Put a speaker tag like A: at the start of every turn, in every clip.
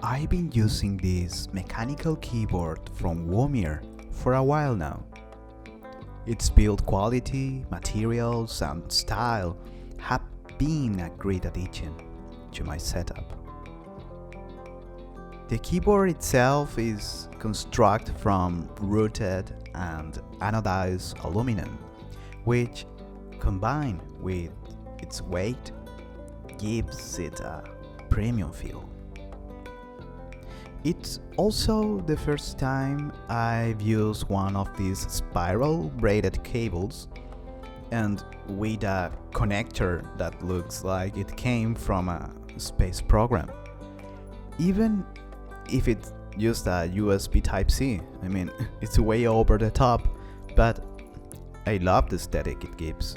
A: I've been using this mechanical keyboard from Womier for a while now. Its build quality, materials and style have been a great addition to my setup. The keyboard itself is constructed from rooted and anodized aluminum, which, combined with its weight, gives it a premium feel. It's also the first time I've used one of these spiral braided cables, and with a connector that looks like it came from a space program. Even if it's just a USB Type-C, it's way over the top, but I love the aesthetic it gives.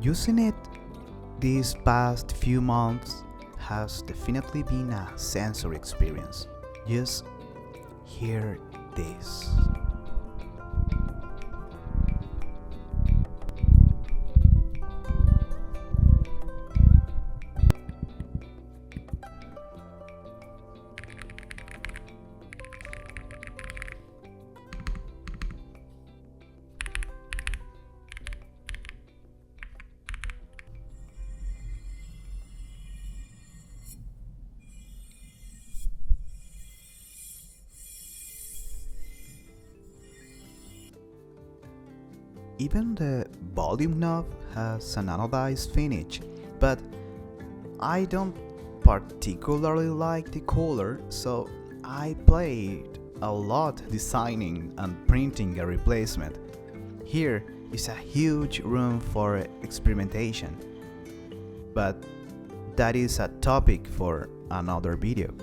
A: Using it these past few months has definitely been a sensory experience. Just hear this. Even the volume knob has an anodized finish, but I don't particularly like the color, so I played a lot designing and printing a replacement. Here is a huge room for experimentation, but that is a topic for another video.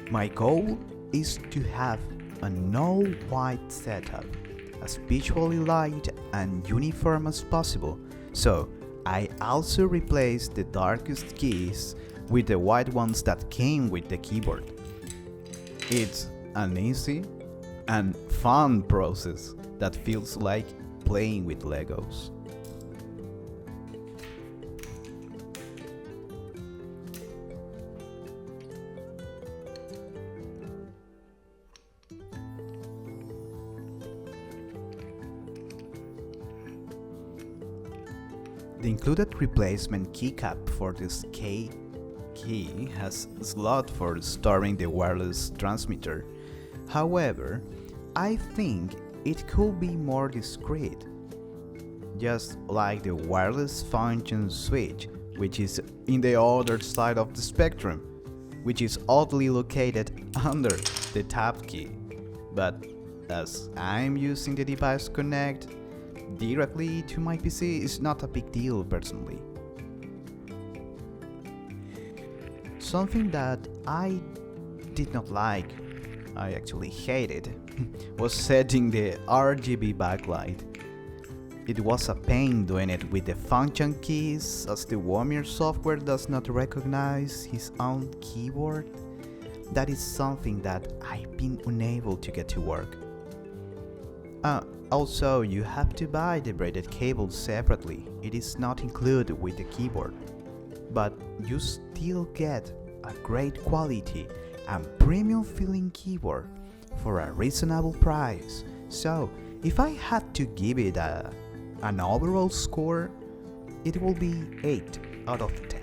A: My goal is to have an all-white setup, as visually light and uniform as possible, so I also replaced the darkest keys with the white ones that came with the keyboard. It's an easy and fun process that feels like playing with Legos. The included replacement keycap for this K key has a slot for storing the wireless transmitter. However, I think it could be more discreet, just like the wireless function switch, which is in the other side of the spectrum, which is oddly located under the tab key. But as I'm using the device Connect directly to my PC, is not a big deal personally. Something that I did not like, I actually hated, was setting the RGB backlight. It was a pain doing it with the function keys, as the Womier software does not recognize his own keyboard. That is something that I've been unable to get to work. Also, you have to buy the braided cable separately. It is not included with the keyboard, but you still get a great quality and premium feeling keyboard for a reasonable price. So, if I had to give it an overall score, it will be 8 out of 10.